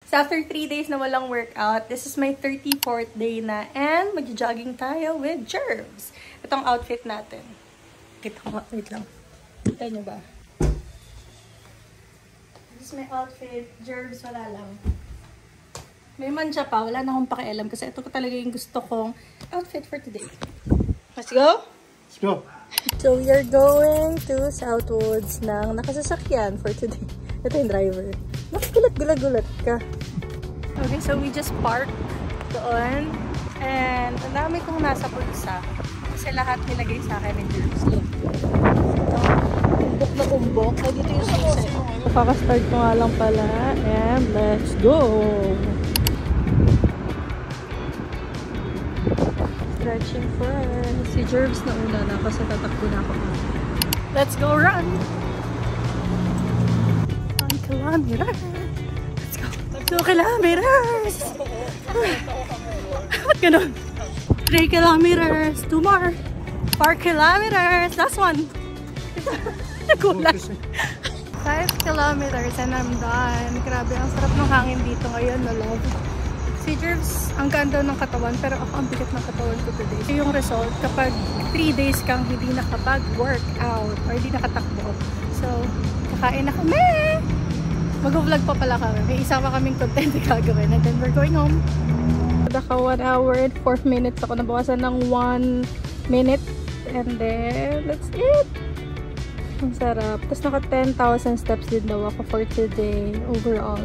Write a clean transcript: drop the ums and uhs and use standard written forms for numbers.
So after 3 days na walang workout, this is my 34th day na and mag-jogging tayo with Jervs. Itong outfit natin. Kita ko nga, wait lang. Kita nyo ba? This is my outfit. Jervs, wala lang. May mancha pa, wala na akong pakialam kasi ito ko talaga yung gusto kong outfit for today. Let's go? Let's go! So we are going to Southwoods ng nakasasakyan for today. Ito yung driver. Gulat ka. Okay, so we just parked doon. And ang dami kong nasa bulsa. Kasi lahat nilagay sa akin ng Jervs. Umbok na umbok. Ay, dito yung susi. Pakastart ko nga lang pala. And let's go! Stretching first. Si Jervs na una na kasi tatakbo na ako. Let's go run! 1 kilometer! Let's go! 2 kilometers! Ba't ganun? 3 kilometers! 2 more! 4 kilometers! Last one! Nagulat! 5 kilometers and I'm done. Grabe, ang sarap ng hangin dito ngayon, no love. Si Jervs, ang ganda ng katawan, pero ako ang bigat ng katawan ko today. So, yung result, kapag 3 days kang hindi nakapag-workout or hindi nakatakbo. So, kakain na kami! Mag-vlog pa pala kami. May isa pa kaming content na gagawin. And then we're going home. Naka 1 hour and 4 minutes ako. Nabawasan ng 1 minute. And then, that's it! Ang sarap. Tapos naka 10,000 steps din daw ako for today overall.